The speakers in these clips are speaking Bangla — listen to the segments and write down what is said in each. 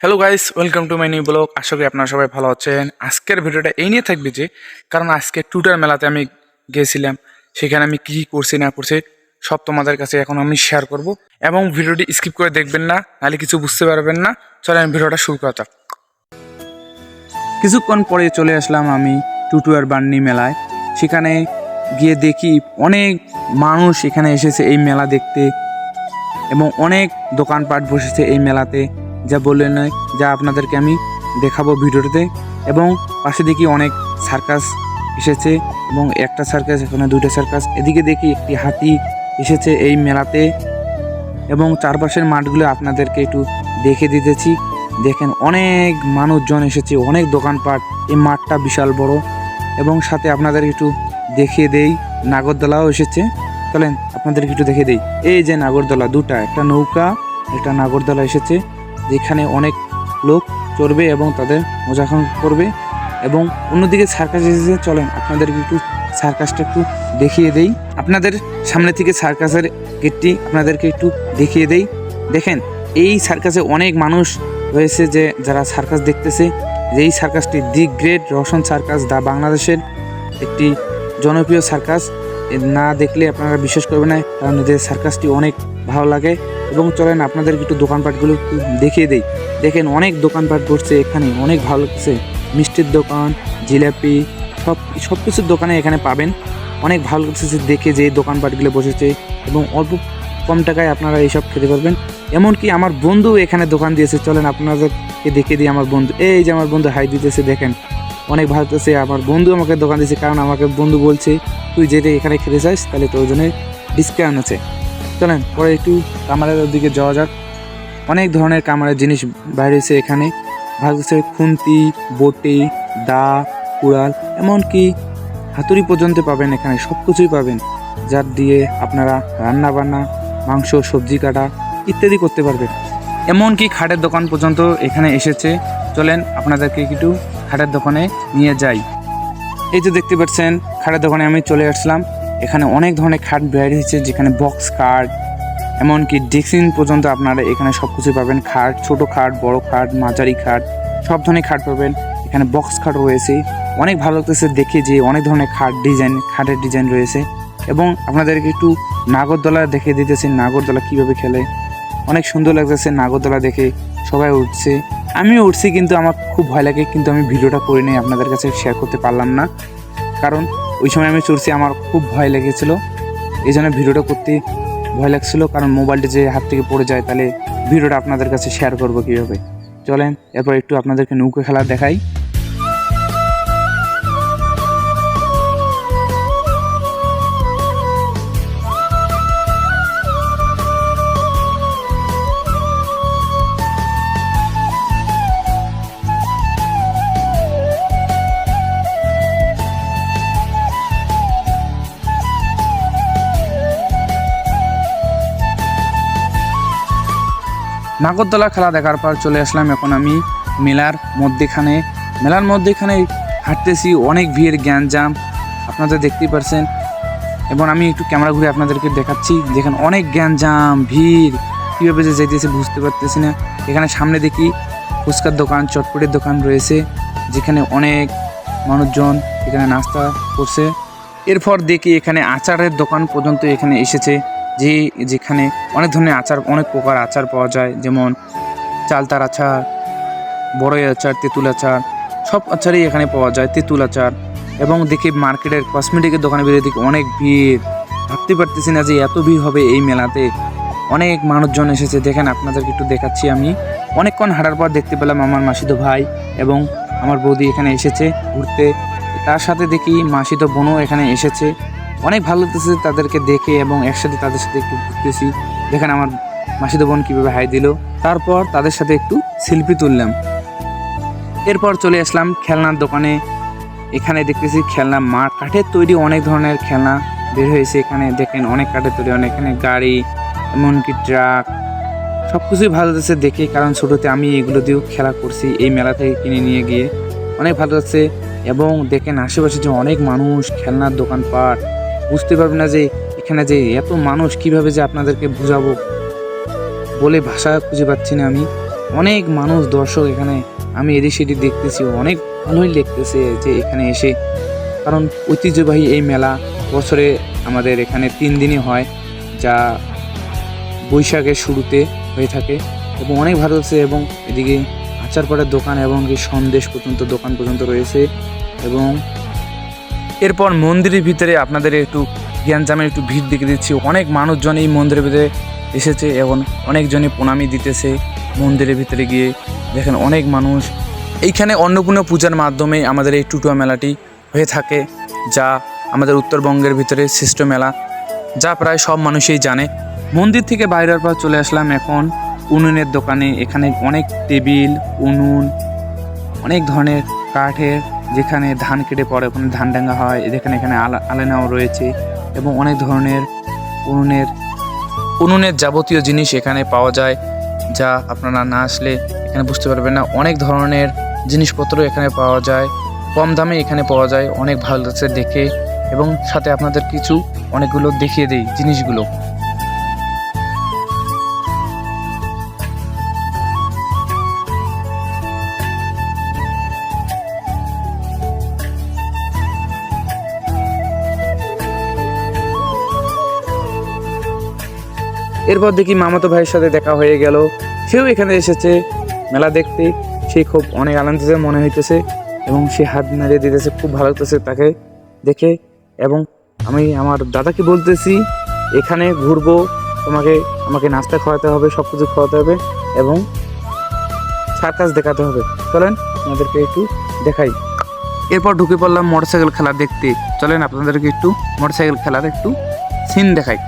Hello guys, welcome to my new blog. আশা করি আপনারা সবাই ভালো আছেন। আজকের ভিডিওটা এই নিয়ে থাকবে যে কারণ আজকে টুটার মেলাতে আমি গিয়েছিলাম। সেখানে আমি কী করছি না করছি সব তোমাদের কাছে এখন আমি শেয়ার করব, এবং ভিডিওটি স্কিপ করে দেখবেন না, নাহলে কিছু বুঝতে পারবেন না। চলেন ভিডিওটা শুরু করা যাক। কিছুক্ষণ পরে চলে আসলাম আমি টুটুয়ার বান্নি মেলায়। সেখানে গিয়ে দেখি অনেক মানুষ এখানে এসেছে এই মেলা দেখতে, এবং অনেক দোকানপাট বসেছে এই মেলাতে, যা বললেন নয়, যা আপনাদেরকে আমি দেখাবো ভিডিওতে। এবং পাশে দেখি অনেক সার্কাস এসেছে, এবং একটা সার্কাস, এখানে দুইটা সার্কাস। এদিকে দেখি একটি হাতি এসেছে এই মেলাতে, এবং চারপাশের মাঠগুলো আপনাদেরকে একটু দেখে দিতেছি। দেখেন অনেক মানুষজন এসেছে, অনেক দোকানপাট। এই মাঠটা বিশাল বড়, এবং সাথে আপনাদের একটু দেখিয়ে দেই নাগরদোলাও এসেছে। চলেন আপনাদেরকে একটু দেখে দেই। এই যে নাগরদোলা দুটা, একটা নৌকা, একটা নাগরদোলা এসেছে, যেখানে অনেক লোক চড়বে এবং তাদের মজা করবে। এবং অন্যদিকে সার্কাস এসেছে। চলেন আপনাদেরকে একটু সার্কাসটা একটু দেখিয়ে দেই। আপনাদের সামনে থেকে সার্কাসের গেটটি আপনাদেরকে একটু দেখিয়ে দেই। দেখেন এই সার্কাসে অনেক মানুষ রয়েছে যে যারা সার্কাস দেখতেছে। এই সার্কাসটি দি গ্রেট রোশন সার্কাস, দা বাংলাদেশের একটি জনপ্রিয় সার্কাস। না দেখলে আপনারা বিশ্বাস করবেন না, কারণ এদের সার্কাসটি অনেক ভালো লাগে। এবং চলেন আপনাদেরকে একটু দোকানপাটগুলো একটু দেখিয়ে দেই। দেখেন অনেক দোকানপাট বসছে এখানে, অনেক ভালো লাগছে। মিষ্টির দোকান, জিলাপি, সব কিছুর দোকানে এখানে পাবেন। অনেক ভালো লাগছে দেখে যে দোকানপাটগুলো বসেছে, এবং অল্প কম টাকায় আপনারা এইসব খেতে পারবেন। এমনকি আমার বন্ধু এখানে দোকান দিয়েছে। চলেন আপনাদেরকে দেখিয়ে দিই আমার বন্ধু। এই যে আমার বন্ধু হাই দিতেছে, দেখেন অনেক ভালো লাগছে। আমার বন্ধু আমাকে দোকান দিয়েছে, কারণ আমাকে বন্ধু বলছে তুই যেটা এখানে খেতে চাস তাহলে তোর জন্য ডিসকাউন্ট আছে। চলেন পরে একটু কামারের দিকে যাওয়া যাক। অনেক ধরনের কামারের জিনিস বাইরে হয়েছে এখানে। ভালো লাগছে, খুন্তি, বটি, দা, কুড়াল, এমনকি হাতুড়ি পর্যন্ত পাবেন এখানে। সব কিছুই পাবেন, যার দিয়ে আপনারা রান্না বান্না, মাংস, সবজি কাটা ইত্যাদি করতে পারবেন। এমনকি খাটের দোকান পর্যন্ত এখানে এসেছে। চলেন আপনাদেরকে একটু খাটের দোকানে নিয়ে যাই। এই যে দেখতে পাচ্ছেন খাটের দোকানে আমি চলে আসলাম। এখানে অনেক ধরনের খাট বের হয়েছে, যেখানে বক্স খাট, এমনকি ডেস্কিং পর্যন্ত আপনারা এখানে সব কিছু পাবেন। খাট, ছোট খাট, বড় খাট, মাঝারি খাট, সব ধরনের খাট পাবেন এখানে। বক্স খাট রয়েছে, অনেক ভালো লাগতেছে দেখে যে অনেক ধরনের খাটের ডিজাইন রয়েছে। এবং আপনাদেরকে একটু নাগরদোলা দেখে দিতেছি, নাগরদোলা কীভাবে খেলে। অনেক সুন্দর লাগতেছে নাগরদোলা দেখে, সবাই উঠছে, আমিও উঠছি, কিন্তু আমার খুব ভয় লাগে। কিন্তু আমি ভিডিওটা করে নিয়ে আপনাদের কাছে শেয়ার করতে পারলাম না, কারণ ওই সময় আমি চড়ছি, আমার খুব ভয় লেগেছিল। এই জন্য ভিডিওটা করতে ভয় লাগছিল, কারণ মোবাইলটা যে হাত থেকে পড়ে যায় তাহলে ভিডিওটা আপনাদের কাছে শেয়ার করবো কীভাবে। চলেন এরপর একটু আপনাদেরকে নৌকা খেলা দেখাই। নাগরদোলা খেলা দেখার পর চলে আসলাম এখন আমি মেলার মধ্যেখানে হাঁটতেছি। অনেক ভিড়, গ্যাঞ্জাম আপনাদের দেখতেই পারছেন। এবং আমি একটু ক্যামেরা ঘুরে আপনাদেরকে দেখাচ্ছি। যেখানে অনেক গ্যাঞ্জাম, ভিড়, কীভাবে যে যেতেছে বুঝতে পারতেছি না। এখানে সামনে দেখি ফুচকার দোকান, চটপটির দোকান রয়েছে, যেখানে অনেক মানুষজন এখানে নাস্তা করছে। এরপর দেখি এখানে আচারের দোকান পর্যন্ত এখানে এসেছে, যেখানে অনেক ধরনের আচার, অনেক প্রকার আচার পাওয়া যায়, যেমন চালতার আচার, বড়ই আচার, তেঁতুল আচার, সব আচারই এখানে পাওয়া যায়, তেঁতুল আচার। এবং দেখি মার্কেটের কসমেটিকের দোকানে বেরিয়ে দেখি অনেক ভিড়। ভাবতে পারতেছি না যে এত ভিড় হবে এই মেলাতে। অনেক মানুষজন এসেছে, দেখেন আপনাদেরকে একটু দেখাচ্ছি। আমি অনেকক্ষণ হাঁটার পর দেখতে পেলাম আমার মাসিতো ভাই এবং আমার বৌদি এখানে এসেছে ঘুরতে। তার সাথে দেখি মাসিতো বোনও এখানে এসেছে। অনেক ভালো লাগতেছে তাদেরকে দেখে, এবং একসাথে তাদের সাথে একটু ঘুরতেছি। দেখেন আমার মাসিতো বোন কীভাবে হাই দিল। তারপর তাদের সাথে একটু সেলফি তুললাম। এরপর চলে আসলাম খেলনার দোকানে। এখানে দেখতেছি খেলনা, কাঠের তৈরি অনেক ধরনের খেলনা বের হয়েছে এখানে। দেখেন অনেক কাঠের তৈরি, অনেক, এখানে গাড়ি, এমনকি ট্রাক, সব কিছুই ভালো লাগছে দেখে, কারণ ছোটোতে আমি এগুলো দিয়েও খেলা করছি এই মেলা থেকে কিনে নিয়ে গিয়ে। অনেক ভালো লাগছে। এবং দেখেন আশেপাশে যে অনেক মানুষ, খেলনার দোকানপাট, বুঝতে পারবেন না যে এখানে যে এত মানুষ, কিভাবে যে আপনাদেরকে বুঝাবো, বলে ভাষা খুঁজে পাচ্ছি না আমি। অনেক মানুষ দর্শক এখানে আমি এদিক সেদিক দেখতেছি, অনেক ভালোই লাগতেছে যে এখানে এসে, কারণ ঐতিহ্যবাহী এই মেলা বছরে আমাদের এখানে 3 দিনই হয়, যা বৈশাখের শুরুতে হয়ে থাকে এবং অনেক ভালো হচ্ছে। এবং এদিকে আচার পড়ার দোকান এবং কি সন্দেশ পর্যন্ত দোকান পর্যন্ত রয়েছে। এবং এরপর মন্দিরের ভিতরে আপনাদের একটু জ্ঞানজামের একটু ভিড় দেখে দিচ্ছি। অনেক মানুষজন এই মন্দিরের ভিতরে এসেছে এবং অনেকজনই প্রণামী দিতেছে মন্দিরের ভিতরে গিয়ে। দেখেন অনেক মানুষ এইখানে অন্নপূর্ণা পূজার মাধ্যমে আমাদের এই টুটুয়া মেলাটি হয়ে থাকে, যা আমাদের উত্তরবঙ্গের ভিতরে শ্রেষ্ঠ মেলা, যা প্রায় সব মানুষই জানে। মন্দির থেকে বাইরের পর চলে আসলাম এখন উনুনের দোকানে। এখানে অনেক টেবিল, উনুন, অনেক ধরনের কাঠের, যেখানে ধান কেটে পরে ওখানে ধান ডাঙ্গা হয়, এখানে আলেনাও রয়েছে এবং অনেক ধরনের উনুনের যাবতীয় জিনিস এখানে পাওয়া যায়, যা আপনারা না আসলে এখানে বুঝতে পারবেন না। অনেক ধরনের জিনিসপত্র এখানে পাওয়া যায়, কম দামে এখানে পাওয়া যায়, অনেক ভালো লাগছে দেখে। এবং সাথে আপনাদের কিছু অনেকগুলো দেখিয়ে দিই জিনিসগুলো। এরপর দেখি মামাতো ভাইয়ের সাথে দেখা হয়ে গেল, সেও এখানে এসেছে মেলা দেখতে। সে খুব অনেক আনন্দিত মনে হইতেছে এবং সে হাত নাড়িয়ে দিতেছে, খুব ভালো লাগতেছে তাকে দেখে। এবং আমি আমার দাদাকে বলতেছি এখানে ঘুরবো, আমাকে নাস্তা খাওয়াতে হবে, সব কিছু খাওয়াতে হবে এবং সার্কাস দেখাতে হবে। চলেন আপনাদেরকে একটু দেখাই। এরপর ঢুকে পড়লাম মোটরসাইকেল খেলা দেখতে। চলেন আপনাদেরকে একটু মোটরসাইকেল খেলার একটু সিন দেখাই।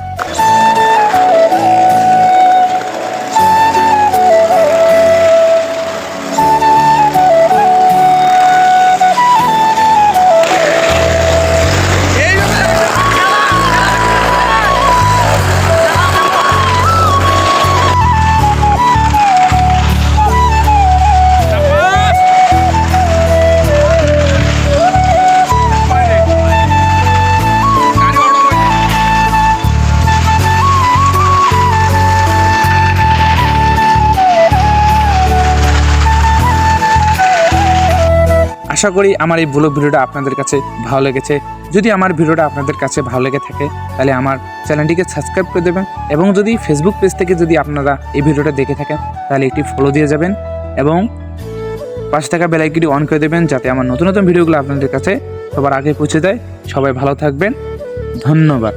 আশা করি আমার এই ব্লগ ভিডিওটা আপনাদের কাছে ভালো লেগেছে। যদি আমার ভিডিওটা আপনাদের কাছে ভালো লেগে থাকে তাহলে আমার চ্যানেলটিকে সাবস্ক্রাইব করে দেবেন এবং যদি ফেসবুক পেজ থেকে যদি আপনারা এই ভিডিওটা দেখে থাকেন তাহলে একটি ফলো দিয়ে যাবেন এবং পাশে থাকা বেল আইকনটি অন করে দেবেন, যাতে আমার নতুন নতুন ভিডিওগুলো আপনাদের কাছে সবার আগে পৌঁছে যায়। সবাই ভালো থাকবেন, ধন্যবাদ।